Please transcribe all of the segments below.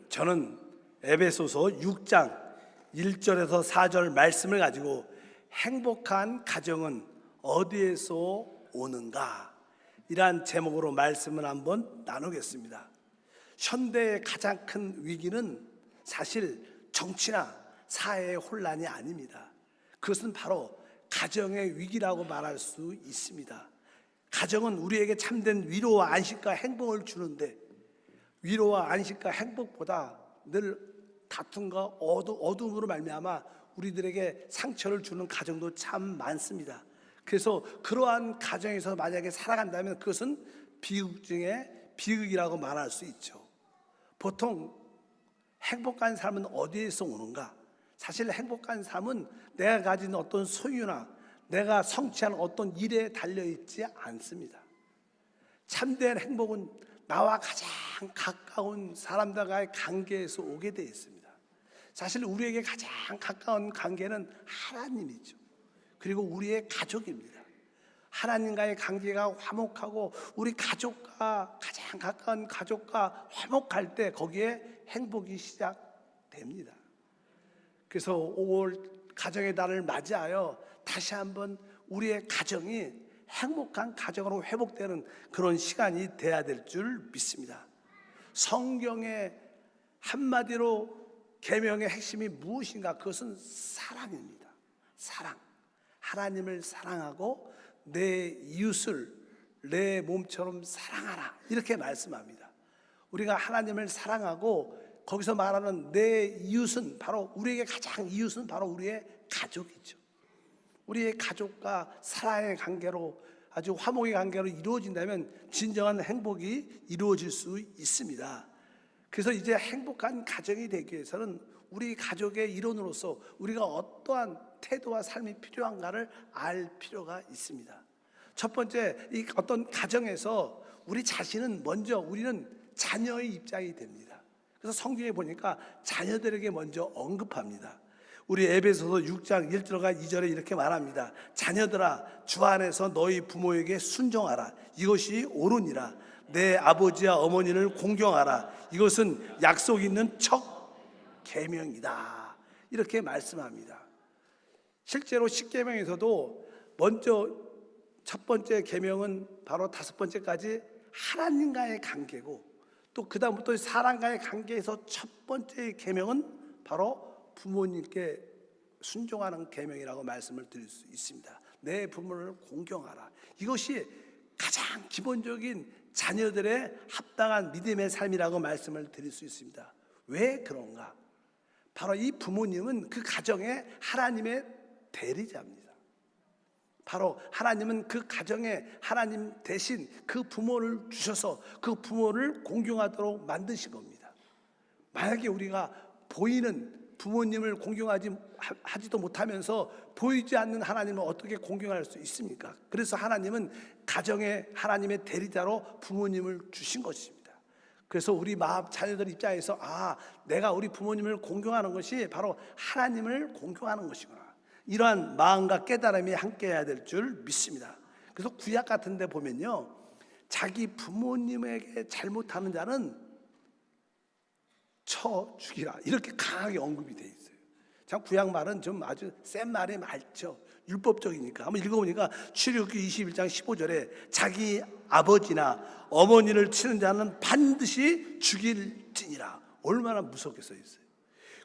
저는 에베소서 6장 1절에서 4절 말씀을 가지고 행복한 가정은 어디에서 오는가? 이란 제목으로 말씀을 한번 나누겠습니다. 현대의 가장 큰 위기는 사실 정치나 사회의 혼란이 아닙니다. 그것은 바로 가정의 위기라고 말할 수 있습니다. 가정은 우리에게 참된 위로와 안식과 행복을 주는데, 위로와 안식과 행복보다 늘 다툼과 어둠으로 말미암아 우리들에게 상처를 주는 가정도 참 많습니다. 그래서 그러한 가정에서 만약에 살아간다면 그것은 비극 중에 비극이라고 말할 수 있죠. 보통 행복한 삶은 어디에서 오는가? 사실 행복한 삶은 내가 가진 어떤 소유나 내가 성취한 어떤 일에 달려있지 않습니다. 참된 행복은 나와 가장 가까운 사람들과의 관계에서 오게 되어 있습니다. 사실 우리에게 가장 가까운 관계는 하나님이죠. 그리고 우리의 가족입니다. 하나님과의 관계가 화목하고 우리 가족과 가장 가까운 가족과 화목할 때 거기에 행복이 시작됩니다. 그래서 5월 가정의 달을 맞이하여 다시 한번 우리의 가정이 행복한 가정으로 회복되는 그런 시간이 돼야 될 줄 믿습니다. 성경의 한마디로 계명의 핵심이 무엇인가? 그것은 사랑입니다. 사랑. 하나님을 사랑하고 내 이웃을 내 몸처럼 사랑하라, 이렇게 말씀합니다. 우리가 하나님을 사랑하고 거기서 말하는 내 이웃은 바로 우리에게 가장 이웃은 바로 우리의 가족이죠. 우리의 가족과 사랑의 관계로 아주 화목의 관계로 이루어진다면 진정한 행복이 이루어질 수 있습니다. 그래서 이제 행복한 가정이 되기 위해서는 우리 가족의 일원으로서 우리가 어떠한 태도와 삶이 필요한가를 알 필요가 있습니다. 첫 번째, 이 어떤 가정에서 우리 자신은 먼저 우리는 자녀의 입장이 됩니다. 그래서 성경에 보니까 자녀들에게 먼저 언급합니다. 우리 에베소서 6장 1절과 2절에 이렇게 말합니다. 자녀들아, 주 안에서 너희 부모에게 순종하라. 이것이 옳으니라. 내 아버지와 어머니를 공경하라. 이것은 약속 있는 첫 계명이다. 이렇게 말씀합니다. 실제로 십계명에서도 먼저 첫 번째 계명은 바로 다섯 번째까지 하나님과의 관계고, 또 그 다음부터 사람과의 관계에서 첫 번째 계명은 바로 부모님께 순종하는 계명이라고 말씀을 드릴 수 있습니다. 내 부모를 공경하라. 이것이 가장 기본적인 자녀들의 합당한 믿음의 삶이라고 말씀을 드릴 수 있습니다. 왜 그런가? 바로 이 부모님은 그 가정의 하나님의 대리자입니다. 바로 하나님은 그 가정에 하나님 대신 그 부모를 주셔서 그 부모를 공경하도록 만드신 겁니다. 만약에 우리가 보이는 부모님을 공경하지도 못하면서 보이지 않는 하나님을 어떻게 공경할 수 있습니까? 그래서 하나님은 가정의 하나님의 대리자로 부모님을 주신 것입니다. 그래서 우리 자녀들 입장에서 내가 우리 부모님을 공경하는 것이 바로 하나님을 공경하는 것이구나, 이러한 마음과 깨달음이 함께해야 될 줄 믿습니다. 그래서 구약 같은 데 보면요, 자기 부모님에게 잘못하는 자는 쳐 죽이라, 이렇게 강하게 언급이 되어 있어요. 참 구약 말은 좀 아주 센 말이 많죠. 율법적이니까. 한번 읽어보니까 출애굽기 21장 15절에 자기 아버지나 어머니를 치는 자는 반드시 죽일지니라. 얼마나 무섭게 써 있어요.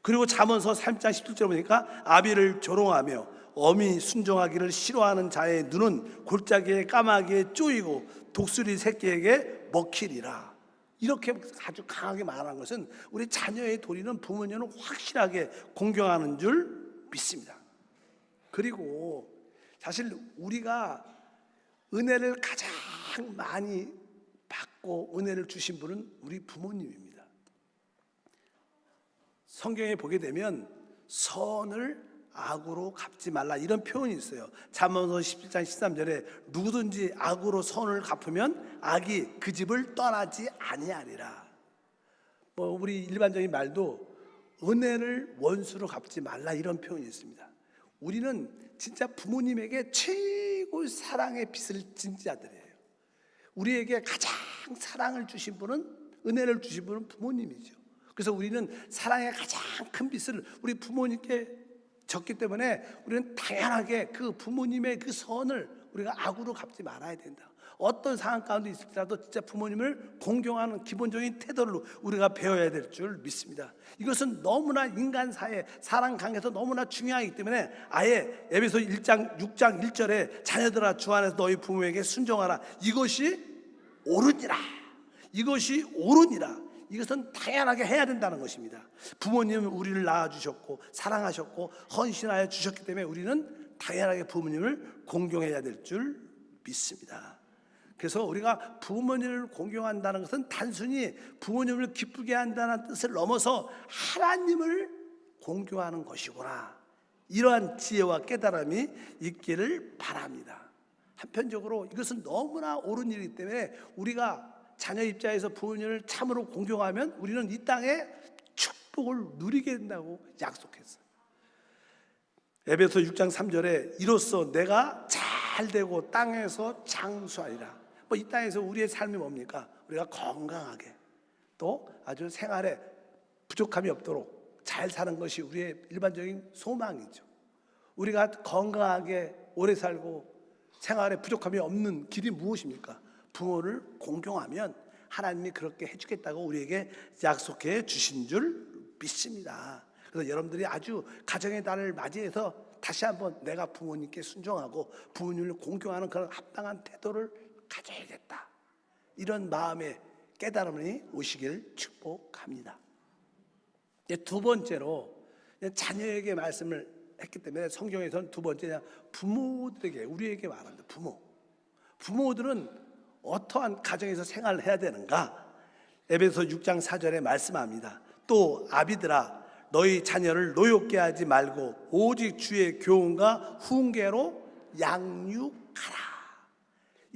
그리고 잠언서 3장 17절 보니까 아비를 조롱하며 어미 순종하기를 싫어하는 자의 눈은 골짜기에 까마귀에 쪼이고 독수리 새끼에게 먹히리라. 이렇게 아주 강하게 말하는 것은 우리 자녀의 도리는 부모님을 확실하게 공경하는 줄 믿습니다. 그리고 사실 우리가 은혜를 가장 많이 받고 은혜를 주신 분은 우리 부모님입니다. 성경에 보게 되면 선을 악으로 갚지 말라, 이런 표현이 있어요. 잠언서 17장 13절에 누구든지 악으로 선을 갚으면 악이 그 집을 떠나지 아니하리라. 우리 일반적인 말도 은혜를 원수로 갚지 말라, 이런 표현이 있습니다. 우리는 진짜 부모님에게 최고의 사랑의 빚을 진 자들이에요. 우리에게 가장 사랑을 주신 분은, 은혜를 주신 분은 부모님이죠. 그래서 우리는 사랑의 가장 큰 빚을 우리 부모님께 졌기 때문에 우리는 당연하게 그 부모님의 그 선을 우리가 악으로 갚지 말아야 된다. 어떤 상황 가운데 있을지라도 진짜 부모님을 공경하는 기본적인 태도를 우리가 배워야 될 줄 믿습니다. 이것은 너무나 인간사회 사랑 관계에서 너무나 중요하기 때문에 아예 에베소 1장 6장 1절에 자녀들아 주 안에서 너희 부모에게 순종하라. 이것이 옳으니라. 이것이 옳으니라. 이것은 당연하게 해야 된다는 것입니다. 부모님은 우리를 낳아주셨고 사랑하셨고 헌신하여 주셨기 때문에 우리는 당연하게 부모님을 공경해야 될 줄 믿습니다. 그래서 우리가 부모님을 공경한다는 것은 단순히 부모님을 기쁘게 한다는 뜻을 넘어서 하나님을 공경하는 것이구나, 이러한 지혜와 깨달음이 있기를 바랍니다. 한편적으로 이것은 너무나 옳은 일이기 때문에 우리가 자녀 입장에서 부모님을 참으로 공경하면 우리는 이 땅에 축복을 누리게 된다고 약속했어요. 에베소 6장 3절에 이로써 내가 잘 되고 땅에서 장수하리라. 이 땅에서 우리의 삶이 뭡니까? 우리가 건강하게 또 아주 생활에 부족함이 없도록 잘 사는 것이 우리의 일반적인 소망이죠. 우리가 건강하게 오래 살고 생활에 부족함이 없는 길이 무엇입니까? 부모를 공경하면 하나님이 그렇게 해주겠다고 우리에게 약속해 주신 줄 믿습니다. 그래서 여러분들이 아주 가정의 달을 맞이해서 다시 한번 내가 부모님께 순종하고 부모님을 공경하는 그런 합당한 태도를 가져야겠다, 이런 마음의 깨달음이 오시길 축복합니다. 두 번째로 자녀에게 말씀을 했기 때문에 성경에서는 두 번째 부모들에게, 우리에게 말합니다. 부모들은 어떠한 가정에서 생활을 해야 되는가? 에베소 6장 4절에 말씀합니다. 또 아비들아 너희 자녀를 노엽게 하지 말고 오직 주의 교훈과 훈계로 양육하라.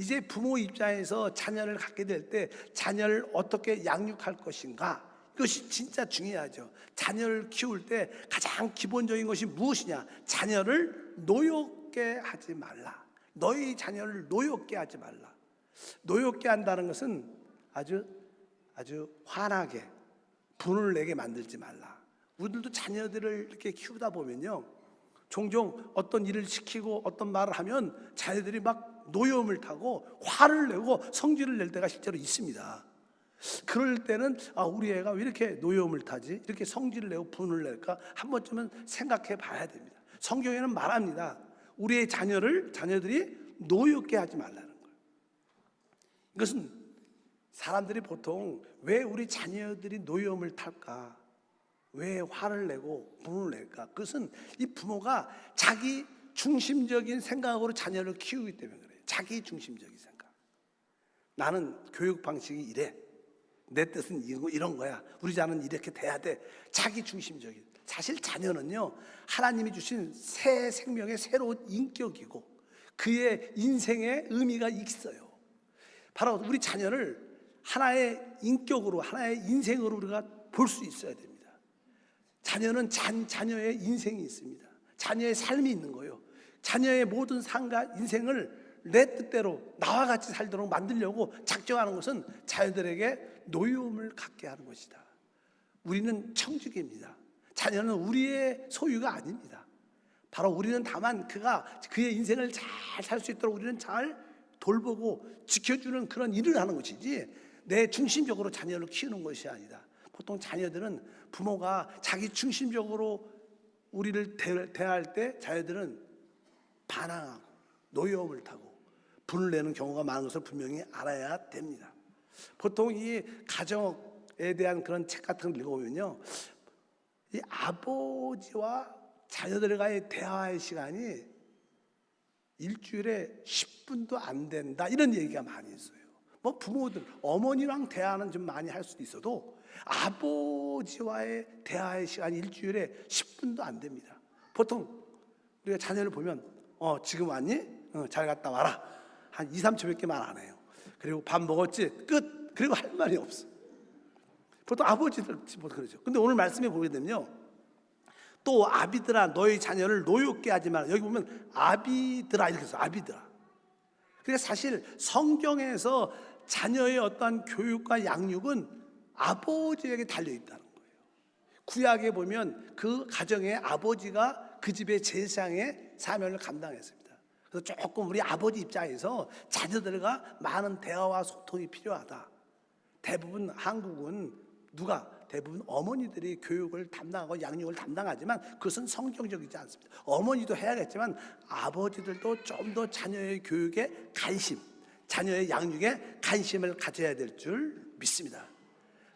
이제 부모 입장에서 자녀를 갖게 될 때 자녀를 어떻게 양육할 것인가, 이것이 진짜 중요하죠. 자녀를 키울 때 가장 기본적인 것이 무엇이냐? 자녀를 노엽게 하지 말라. 너희 자녀를 노엽게 하지 말라. 노엽게 한다는 것은 아주 화나게 분을 내게 만들지 말라. 우리들도 자녀들을 이렇게 키우다 보면요, 종종 어떤 일을 시키고 어떤 말을 하면 자녀들이 막 노여움을 타고 화를 내고 성질을 낼 때가 실제로 있습니다. 그럴 때는 우리 애가 왜 이렇게 노여움을 타지? 이렇게 성질을 내고 분을 낼까? 한 번쯤은 생각해 봐야 됩니다. 성경에는 말합니다. 우리의 자녀들이 노엽게 하지 말라는 거예요. 이것은 사람들이 보통 왜 우리 자녀들이 노여움을 탈까? 왜 화를 내고 분을 낼까? 그것은 이 부모가 자기 중심적인 생각으로 자녀를 키우기 때문에 그래요. 자기 중심적인 생각. 나는 교육 방식이 이래. 내 뜻은 이런 거야. 우리 자녀는 이렇게 돼야 돼. 자기 중심적인. 사실 자녀는요, 하나님이 주신 새 생명의 새로운 인격이고 그의 인생에 의미가 있어요. 바로 우리 자녀를 하나의 인격으로, 하나의 인생으로 우리가 볼 수 있어야 됩니다. 자녀는 자녀의 인생이 있습니다. 자녀의 삶이 있는 거예요. 자녀의 모든 삶과 인생을 내 뜻대로 나와 같이 살도록 만들려고 작정하는 것은 자녀들에게 노여움을 갖게 하는 것이다. 우리는 청지기입니다. 자녀는 우리의 소유가 아닙니다. 바로 우리는 다만 그의 인생을 잘 살 수 있도록 우리는 잘 돌보고 지켜주는 그런 일을 하는 것이지 내 중심적으로 자녀를 키우는 것이 아니다. 보통 자녀들은 부모가 자기 중심적으로 우리를 대할 때 자녀들은 반항하고 노여움을 타고 분을 내는 경우가 많은 것을 분명히 알아야 됩니다. 보통 이 가정에 대한 그런 책 같은 걸 읽어보면요, 이 아버지와 자녀들과의 대화의 시간이 일주일에 10분도 안 된다, 이런 얘기가 많이 있어요. 부모들, 어머니랑 대화는 좀 많이 할 수도 있어도 아버지와의 대화의 시간이 일주일에 10분도 안 됩니다. 보통 우리가 자녀를 보면 지금 왔니? 잘 갔다 와라. 한 2, 3초밖에 말 안 해요. 그리고 밥 먹었지? 끝. 그리고 할 말이 없어. 보통 아버지들 그러죠. 근데 오늘 말씀에 보게 되면요, 또 아비들아 너희 자녀를 노엽게 하지 마라. 여기 보면 아비들아 이렇게 해서 아비들아. 그러니까 사실 성경에서 자녀의 어떠한 교육과 양육은 아버지에게 달려 있다는 거예요. 구약에 보면 그 가정의 아버지가 그 집의 제사장의 사명을 감당했습니다. 그래서 조금 우리 아버지 입장에서 자녀들과 많은 대화와 소통이 필요하다. 대부분 한국은 대부분 어머니들이 교육을 담당하고 양육을 담당하지만 그것은 성경적이지 않습니다. 어머니도 해야겠지만 아버지들도 좀 더 자녀의 교육에 관심, 자녀의 양육에 관심을 가져야 될 줄 믿습니다.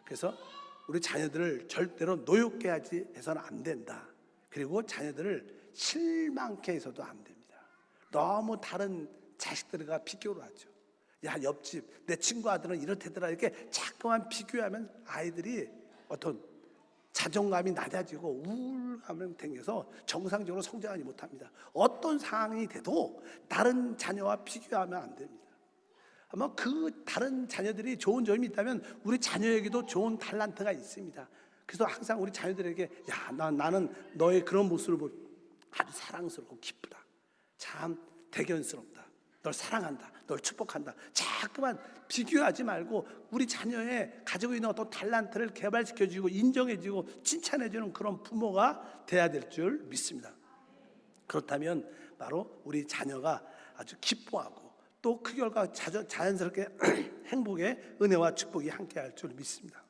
그래서 우리 자녀들을 절대로 노엽게 하지 해서는 안 된다. 그리고 자녀들을 실망케 해서도 안 됩니다. 너무 다른 자식들과 비교를 하죠. 야, 옆집 내 친구 아들은 이렇대더라, 이렇게 자꾸만 비교하면 아이들이 어떤 자존감이 낮아지고 우울감을 땡겨서 정상적으로 성장하지 못합니다. 어떤 상황이 돼도 다른 자녀와 비교하면 안 됩니다. 아마 그 다른 자녀들이 좋은 점이 있다면 우리 자녀에게도 좋은 탤런트가 있습니다. 그래서 항상 우리 자녀들에게 야, 나는 너의 그런 모습을 보고 아주 사랑스럽고 기쁘다, 참 대견스럽다, 널 사랑한다, 널 축복한다. 자꾸만 비교하지 말고 우리 자녀의 가지고 있는 어떤 탤런트를 개발시켜주고 인정해주고 칭찬해주는 그런 부모가 돼야 될 줄 믿습니다. 그렇다면 바로 우리 자녀가 아주 기뻐하고 또 그 결과 자연스럽게 행복의 은혜와 축복이 함께할 줄 믿습니다.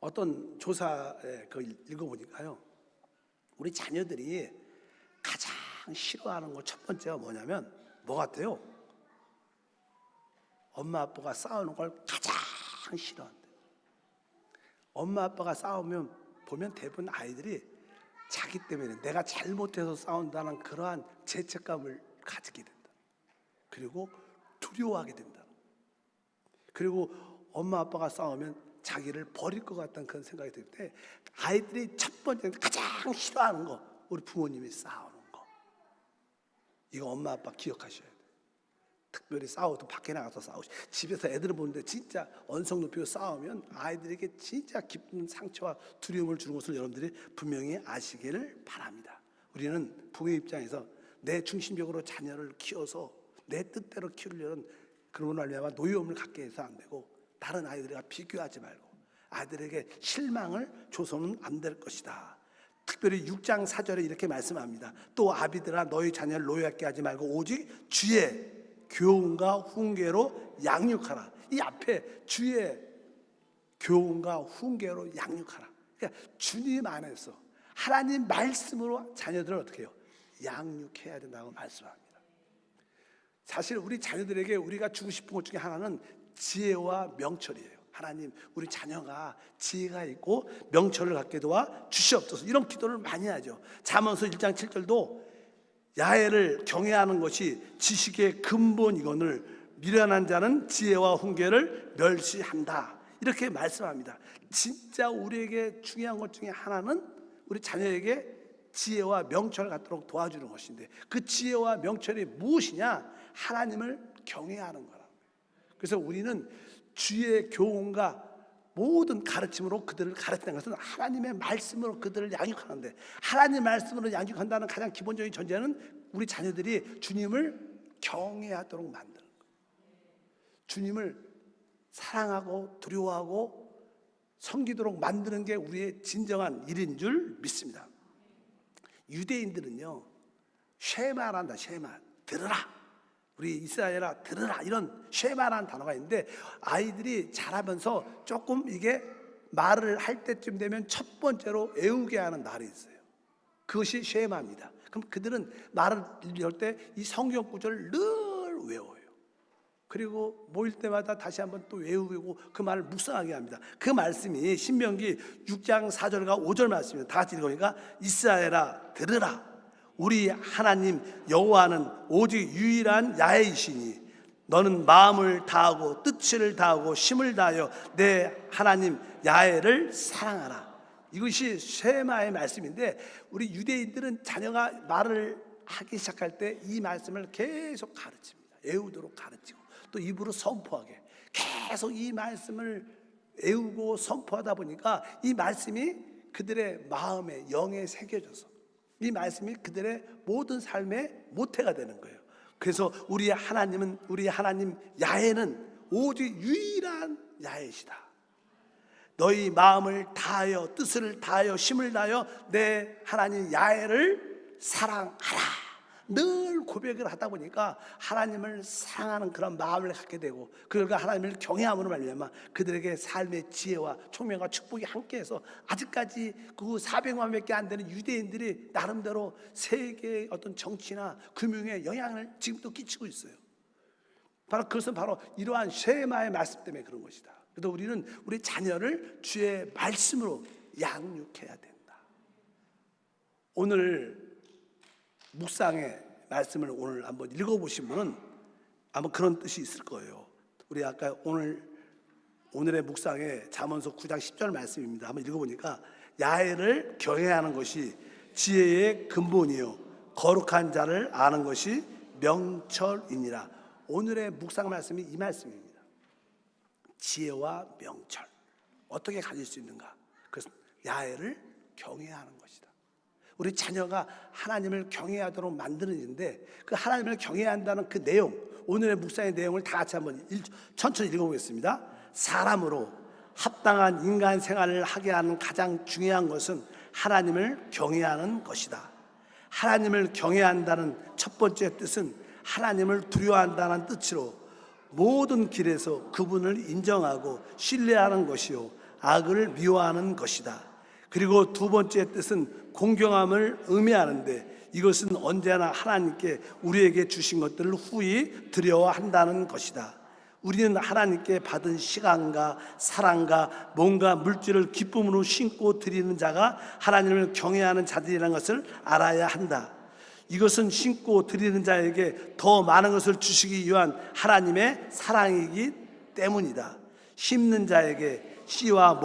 어떤 조사에 읽어보니까요, 우리 자녀들이 가장 싫어하는 것 첫 번째가 뭐냐면 뭐 같아요? 엄마 아빠가 싸우는 걸 가장 싫어한대요. 엄마 아빠가 싸우면 보면 대부분 아이들이 자기 때문에 내가 잘못해서 싸운다는 그러한 죄책감을 가지게 된다. 그리고 두려워하게 된다. 그리고 엄마 아빠가 싸우면 자기를 버릴 것 같다는 그런 생각이 들 때 아이들이 첫 번째 가장 싫어하는 거, 우리 부모님이 싸우는 거. 이거 엄마 아빠 기억하셔야 돼요. 특별히 싸워도 밖에 나가서 싸우시, 집에서 애들을 보는데 진짜 언성 높이고 싸우면 아이들에게 진짜 깊은 상처와 두려움을 주는 것을 여러분들이 분명히 아시기를 바랍니다. 우리는 부모의 입장에서 내 중심적으로 자녀를 키워서 내 뜻대로 키우려는 그런 말미암아 노여움을 갖게 해서 안 되고, 다른 아이들과 비교하지 말고 아이들에게 실망을 줘서는 안 될 것이다. 특별히 6장 4절에 이렇게 말씀합니다. 또 아비들아, 너희 자녀를 노엽게 하지 말고 오직 주의 교훈과 훈계로 양육하라. 이 앞에 주의 교훈과 훈계로 양육하라. 그러니까 주님 안에서 하나님 말씀으로 자녀들을 어떻게 해요? 양육해야 된다고 말씀합니다. 사실 우리 자녀들에게 우리가 주고 싶은 것 중에 하나는 지혜와 명철이에요. 하나님, 우리 자녀가 지혜가 있고 명철을 갖게 도와 주시옵소서, 이런 기도를 많이 하죠. 잠언서 1장 7절도 야훼를 경외하는 것이 지식의 근본이거늘 미련한 자는 지혜와 훈계를 멸시한다, 이렇게 말씀합니다. 진짜 우리에게 중요한 것 중에 하나는 우리 자녀에게 지혜와 명철을 갖도록 도와주는 것인데, 그 지혜와 명철이 무엇이냐? 하나님을 경외하는 거라. 그래서 우리는 주의 교훈과 모든 가르침으로 그들을 가르치는 것은 하나님의 말씀으로 그들을 양육하는데, 하나님 말씀으로 양육한다는 가장 기본적인 전제는 우리 자녀들이 주님을 경외하도록 만드는 거예요. 주님을 사랑하고 두려워하고 섬기도록 만드는 게 우리의 진정한 일인 줄 믿습니다. 유대인들은요, 쉐마란다, 쉐마, 들으라, 우리 이스라엘아 들으라, 이런 쉐마라는 단어가 있는데, 아이들이 자라면서 조금 이게 말을 할 때쯤 되면 첫 번째로 외우게 하는 말이 있어요. 그것이 쉐마입니다. 그럼 그들은 말을 할 때 이 성경 구절을 늘 외워요. 그리고 모일 때마다 다시 한번 또 외우고 그 말을 묵상하게 합니다. 그 말씀이 신명기 6장 4절과 5절 말씀입니다. 다 같이 읽으니까, 이스라엘아 들으라, 우리 하나님 여호와는 오직 유일한 야훼이시니 너는 마음을 다하고 뜻을 다하고 힘을 다하여 내 하나님 야훼를 사랑하라. 이것이 쉐마의 말씀인데, 우리 유대인들은 자녀가 말을 하기 시작할 때 이 말씀을 계속 가르칩니다. 외우도록 가르치고 또 입으로 선포하게 계속 이 말씀을 외우고 선포하다 보니까 이 말씀이 그들의 마음에 영에 새겨져서 이 말씀이 그들의 모든 삶의 모태가 되는 거예요. 그래서 우리 하나님 야훼는 오직 유일한 야훼시다. 너희 마음을 다하여 뜻을 다하여 힘을 다하여 내 하나님 야훼를 사랑하라. 늘 고백을 하다 보니까 하나님을 사랑하는 그런 마음을 갖게 되고, 그들과 하나님을 경외함으로 말미암아 그들에게 삶의 지혜와 총명과 축복이 함께해서 아직까지 그 400만밖에 안 되는 유대인들이 나름대로 세계의 어떤 정치나 금융에 영향을 지금도 끼치고 있어요. 바로 그것은 바로 이러한 쉐마의 말씀 때문에 그런 것이다. 그래서 우리는 우리 자녀를 주의 말씀으로 양육해야 된다. 오늘 묵상의 말씀을 오늘 한번 읽어보신 분은 아마 그런 뜻이 있을 거예요. 우리 아까 오늘의 묵상의 잠언서 9장 10절 말씀입니다. 한번 읽어보니까 야훼를 경외하는 것이 지혜의 근본이요 거룩한 자를 아는 것이 명철이니라. 오늘의 묵상 말씀이 이 말씀입니다. 지혜와 명철 어떻게 가질 수 있는가? 그래서 야훼를 경외하는 것이다. 우리 자녀가 하나님을 경외하도록 만드는 일인데, 그 하나님을 경외한다는 그 내용, 오늘의 묵상의 내용을 다 같이 한번 천천히 읽어보겠습니다. 사람으로 합당한 인간 생활을 하게 하는 가장 중요한 것은 하나님을 경외하는 것이다. 하나님을 경외한다는 첫 번째 뜻은 하나님을 두려워한다는 뜻으로 모든 길에서 그분을 인정하고 신뢰하는 것이요 악을 미워하는 것이다. 그리고 두 번째 뜻은 공경함을 의미하는데, 이것은 언제나 하나님께 우리에게 주신 것들을 후히 드려한다는 것이다. 우리는 하나님께 받은 시간과 사랑과 뭔가 물질을 기쁨으로 심고 드리는 자가 하나님을 경외하는 자들이라는 것을 알아야 한다. 이것은 심고 드리는 자에게 더 많은 것을 주시기 위한 하나님의 사랑이기 때문이다. 심는 자에게 씨와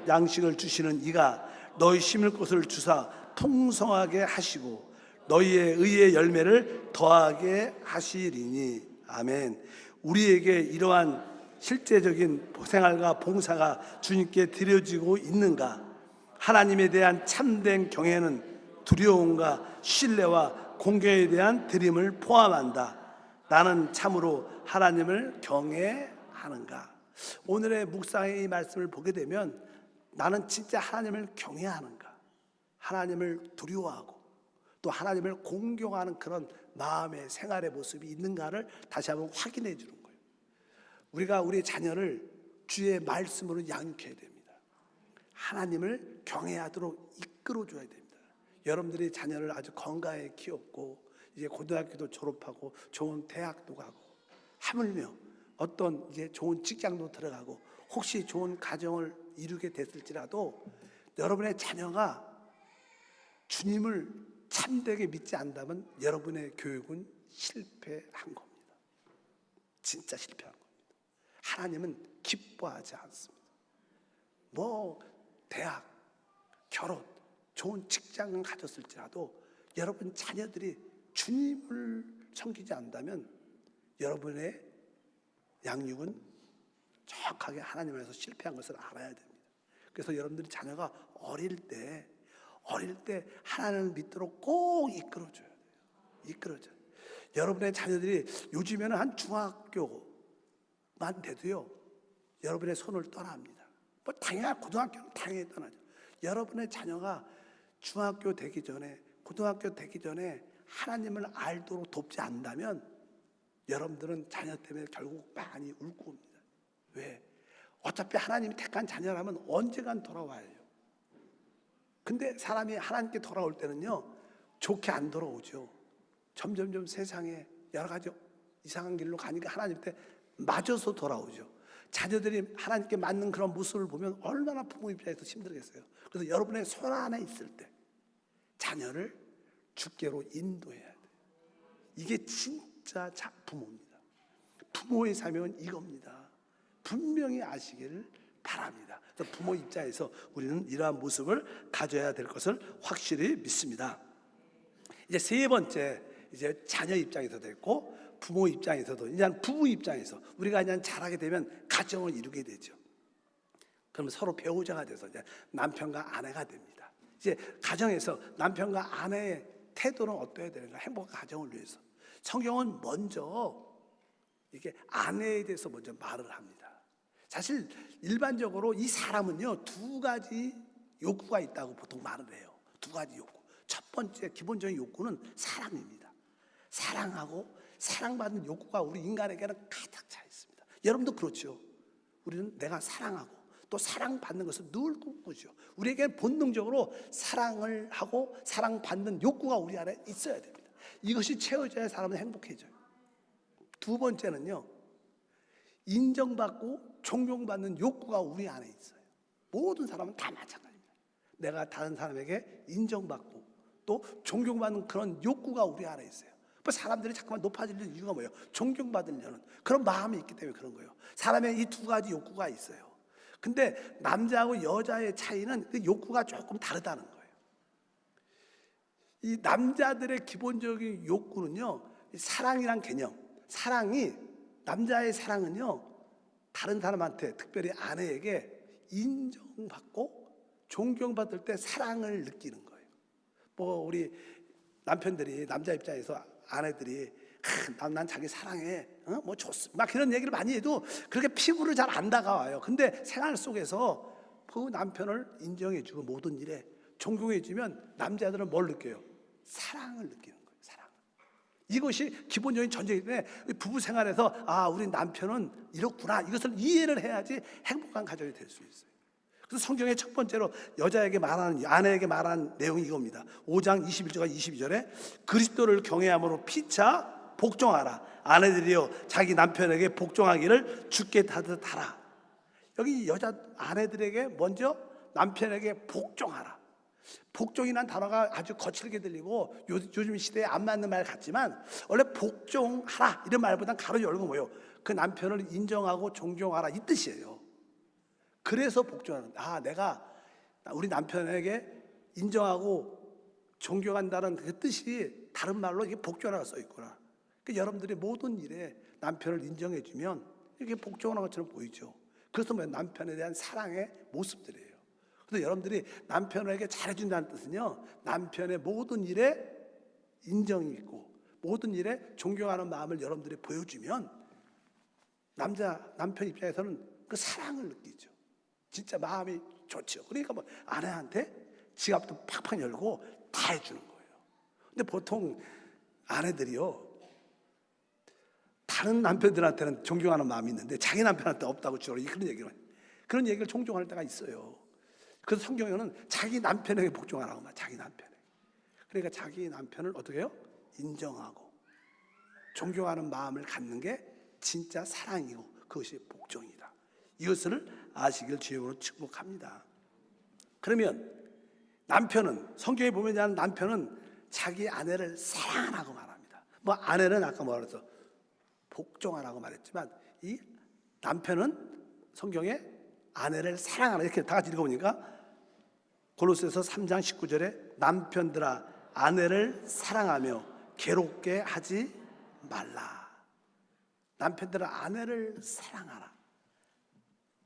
양식을 주시는 이가 너희 심을 것을 주사 풍성하게 하시고 너희의 의의 열매를 더하게 하시리니. 아멘. 우리에게 이러한 실제적인 생활과 봉사가 주님께 드려지고 있는가? 하나님에 대한 참된 경외는 두려움과 신뢰와 공경에 대한 드림을 포함한다. 나는 참으로 하나님을 경외하는가? 오늘의 묵상의 이 말씀을 보게 되면 나는 진짜 하나님을 경외하는가? 하나님을 두려워하고 또 하나님을 공경하는 그런 마음의 생활의 모습이 있는가를 다시 한번 확인해 주는 거예요. 우리가 우리 자녀를 주의 말씀으로 양육해야 됩니다. 하나님을 경외하도록 이끌어줘야 됩니다. 여러분들이 자녀를 아주 건강하게 키웠고 이제 고등학교도 졸업하고 좋은 대학도 가고 하물며 어떤 이제 좋은 직장도 들어가고 혹시 좋은 가정을 이루게 됐을지라도 여러분의 자녀가 주님을 참되게 믿지 않다면 여러분의 교육은 실패한 겁니다. 진짜 실패한 겁니다. 하나님은 기뻐하지 않습니다. 뭐 대학, 결혼, 좋은 직장을 가졌을지라도 여러분 자녀들이 주님을 섬기지 않는다면 여러분의 양육은 정확하게 하나님 안에서 실패한 것을 알아야 됩니다. 그래서 여러분들이 자녀가 어릴 때 하나님을 믿도록 꼭 이끌어줘야 돼요. 이끌어줘요. 여러분의 자녀들이 요즘에는 한 중학교만 돼도요 여러분의 손을 떠납니다. 뭐 당연히 고등학교는 당연히 떠나죠. 여러분의 자녀가 중학교 되기 전에, 고등학교 되기 전에 하나님을 알도록 돕지 않는다면 여러분들은 자녀 때문에 결국 많이 울고 옵니다. 왜? 어차피 하나님이 택한 자녀라면 언젠간 돌아와요. 근데 사람이 하나님께 돌아올 때는요 좋게 안 돌아오죠. 점점점 세상에 여러 가지 이상한 길로 가니까 하나님한테 맞아서 돌아오죠. 자녀들이 하나님께 맞는 그런 모습을 보면 얼마나 부모 입장에서 힘들겠어요. 그래서 여러분의 손 안에 있을 때 자녀를 주께로 인도해야 돼요. 이게 진짜 부모입니다. 부모의 사명은 이겁니다. 분명히 아시기를 바랍니다. 그래서 부모 입장에서 우리는 이러한 모습을 가져야 될 것을 확실히 믿습니다. 이제 세 번째, 이제 자녀 입장에서 됐고 부모 입장에서도 이제 부부 입장에서 우리가 이제 자라게 되면 가정을 이루게 되죠. 그러면 서로 배우자가 돼서 이제 남편과 아내가 됩니다. 이제 가정에서 남편과 아내의 태도는 어떠해야 되는가? 행복한 가정을 위해서 성경은 먼저 이게 아내에 대해서 먼저 말을 합니다. 사실 일반적으로 이 사람은요, 두 가지 욕구가 있다고 보통 말을 해요. 두 가지 욕구. 첫 번째 기본적인 욕구는 사랑입니다. 사랑하고 사랑받는 욕구가 우리 인간에게는 가득 차 있습니다. 여러분도 그렇죠. 우리는 내가 사랑하고 또 사랑받는 것을 늘 꿈꾸죠. 우리에게 본능적으로 사랑을 하고 사랑받는 욕구가 우리 안에 있어야 됩니다. 이것이 채워져야 사람은 행복해져요. 두 번째는요, 인정받고 존경받는 욕구가 우리 안에 있어요. 모든 사람은 다 마찬가지입니다. 내가 다른 사람에게 인정받고 또 존경받는 그런 욕구가 우리 안에 있어요. 사람들이 자꾸만 높아지려는 이유가 뭐예요? 존경받으려는 그런 마음이 있기 때문에 그런 거예요. 사람의 이 두 가지 욕구가 있어요. 근데 남자하고 여자의 차이는 그 욕구가 조금 다르다는 거예요. 이 남자들의 기본적인 욕구는요, 사랑이란 개념, 남자의 사랑은요, 다른 사람한테, 특별히 아내에게 인정받고 존경받을 때 사랑을 느끼는 거예요. 우리 남편들이, 남자 입장에서 아내들이 난 자기 사랑해, 뭐 좋습니다, 막 그런 얘기를 많이 해도 그렇게 피부를 잘 안 다가와요. 근데 생활 속에서 그 남편을 인정해주고 모든 일에 존경해주면 남자들은 뭘 느껴요? 사랑을 느끼는 거예요. 사랑. 이것이 기본적인 전제이기 때문에 부부 생활에서 우리 남편은 이렇구나, 이것을 이해를 해야지 행복한 가정이 될 수 있어요. 그래서 성경의 첫 번째로 여자에게 말하는, 아내에게 말하는 내용이 이겁니다. 5장 21절과 22절에 그리스도를 경외함으로 피차 복종하라. 아내들이여 자기 남편에게 복종하기를 주께 하듯하라. 여기 여자 아내들에게 먼저 남편에게 복종하라. 복종이란 단어가 아주 거칠게 들리고 요즘 시대에 안 맞는 말 같지만, 원래 복종하라 이런 말보단 가로 열고 뭐예요? 그 남편을 인정하고 존경하라 이 뜻이에요. 그래서 복종하는, 내가 우리 남편에게 인정하고 존경한다는 그 뜻이 다른 말로 이게 복종하라고 써 있구나. 그러니까 여러분들이 모든 일에 남편을 인정해주면 이게 복종하는 것처럼 보이죠. 그래서 남편에 대한 사랑의 모습들이에요. 그래서 여러분들이 남편에게 잘해준다는 뜻은요, 남편의 모든 일에 인정이 있고 모든 일에 존경하는 마음을 여러분들이 보여주면 남편 입장에서는 그 사랑을 느끼죠. 진짜 마음이 좋죠. 그러니까 아내한테 지갑도 팍팍 열고 다 해주는 거예요. 근데 보통 아내들이요, 다른 남편들한테는 존경하는 마음이 있는데 자기 남편한테 없다고 주로 그런 얘기를 종종 할 때가 있어요. 그래서 성경에는 자기 남편에게 복종하라고 말, 자기 남편에게. 그러니까 자기 남편을 어떻게 해요? 인정하고 존경하는 마음을 갖는 게 진짜 사랑이고 그것이 복종이다. 이것을 아시길 주님으로 축복합니다. 그러면 남편은, 성경에 보면 남편은 자기 아내를 사랑하라고 말합니다. 아내는 아까 뭐라 그랬어? 복종하라고 말했지만 이 남편은 성경에 아내를 사랑하라 이렇게 다 같이 읽어보니까 골로새서 3장 19절에 남편들아 아내를 사랑하며 괴롭게 하지 말라. 남편들아 아내를 사랑하라.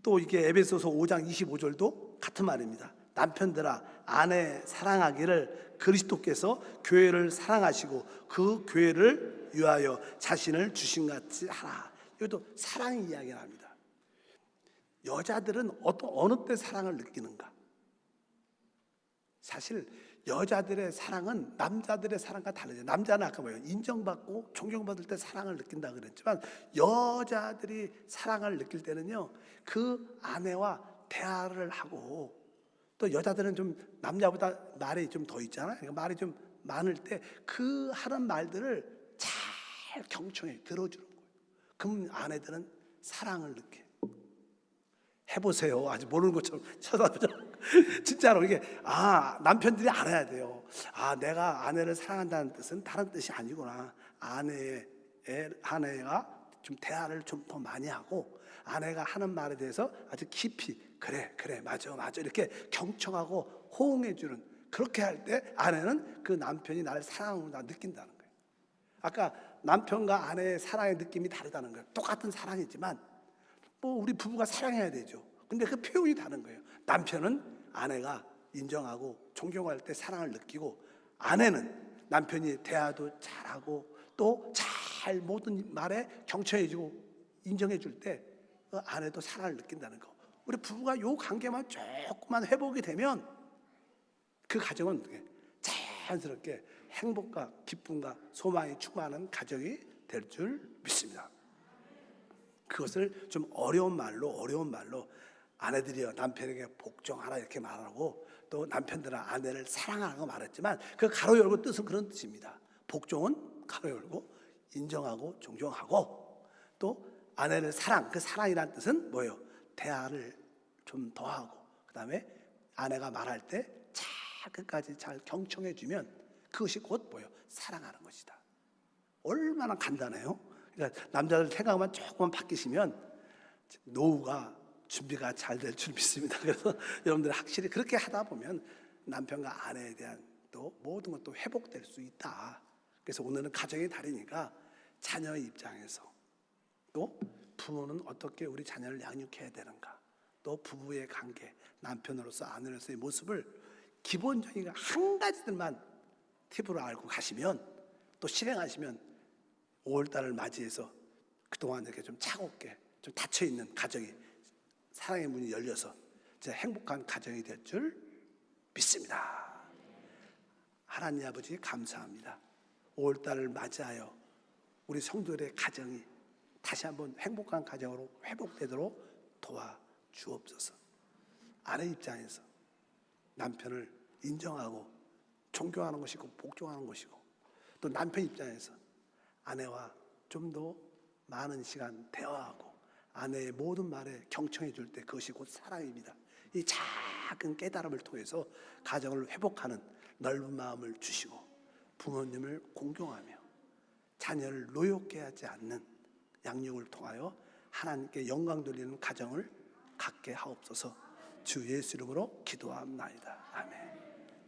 또 이게 에베소서 5장 25절도 같은 말입니다. 남편들아 아내 사랑하기를 그리스도께서 교회를 사랑하시고 그 교회를 위하여 자신을 주신같이 하라. 이것도 사랑의 이야기를 합니다. 여자들은 어느 때 사랑을 느끼는가? 사실 여자들의 사랑은 남자들의 사랑과 다르죠. 남자는 아까 인정받고 존경받을 때 사랑을 느낀다 그랬지만, 여자들이 사랑을 느낄 때는요, 그 아내와 대화를 하고, 또 여자들은 좀 남자보다 말이 좀 더 있잖아요. 그러니까 말이 좀 많을 때 그 하는 말들을 잘 경청해 들어주는 거예요. 그럼 아내들은 사랑을 느껴요. 해보세요. 아직 모르는 것처럼 쳐다보죠. 진짜로 이게 남편들이 알아야 돼요. 내가 아내를 사랑한다는 뜻은 다른 뜻이 아니구나. 아내가 좀 대화를 좀 더 많이 하고 아내가 하는 말에 대해서 아주 깊이 그래 맞아 이렇게 경청하고 호응해주는, 그렇게 할 때 아내는 그 남편이 나를 사랑하는구나 느낀다는 거예요. 아까 남편과 아내의 사랑의 느낌이 다르다는 거예요. 똑같은 사랑이지만 우리 부부가 사랑해야 되죠. 근데 그 표현이 다른 거예요. 남편은 아내가 인정하고 존경할 때 사랑을 느끼고, 아내는 남편이 대화도 잘하고 또 잘 모든 말에 경청해주고 인정해줄 때 아내도 사랑을 느낀다는 거. 우리 부부가 요 관계만 조금만 회복이 되면 그 가정은 자연스럽게 행복과 기쁨과 소망이 충만한 가정이 될 줄 믿습니다. 그것을 좀 어려운 말로 아내들이여 남편에게 복종하라 이렇게 말하고, 또 남편들은 아내를 사랑하라고 말했지만 그 가로 열고 뜻은 그런 뜻입니다. 복종은 가로 열고 인정하고 존경하고, 또 아내를 그 사랑이란 뜻은 뭐예요? 대화를 좀 더하고, 그 다음에 아내가 말할 때 잘 끝까지 잘 경청해 주면 그것이 곧 뭐예요? 사랑하는 것이다. 얼마나 간단해요. 그러니까 남자들 생각만 조금만 바뀌시면 노후가 준비가 잘 될 줄 믿습니다. 그래서 여러분들 확실히 그렇게 하다 보면 남편과 아내에 대한 또 모든 것도 회복될 수 있다. 그래서 오늘은 가정의 달이니까 자녀의 입장에서, 또 부모는 어떻게 우리 자녀를 양육해야 되는가, 또 부부의 관계, 남편으로서 아내로서의 모습을 기본적인 한 가지들만 팁으로 알고 가시면, 또 실행하시면 5월달을 맞이해서 그동안 이렇게 좀 차갑게 좀 닫혀있는 가정이 사랑의 문이 열려서 이제 행복한 가정이 될 줄 믿습니다. 하나님 아버지 감사합니다. 5월달을 맞이하여 우리 성도들의 가정이 다시 한번 행복한 가정으로 회복되도록 도와주옵소서. 아내 입장에서 남편을 인정하고 존경하는 것이고 복종하는 것이고, 또 남편 입장에서 아내와 좀 더 많은 시간 대화하고 아내의 모든 말에 경청해 줄 때 그것이 곧 사랑입니다. 이 작은 깨달음을 통해서 가정을 회복하는 넓은 마음을 주시고, 부모님을 공경하며 자녀를 노엽게 하지 않는 양육을 통하여 하나님께 영광 돌리는 가정을 갖게 하옵소서. 주 예수 이름으로 기도합나이다. 아멘.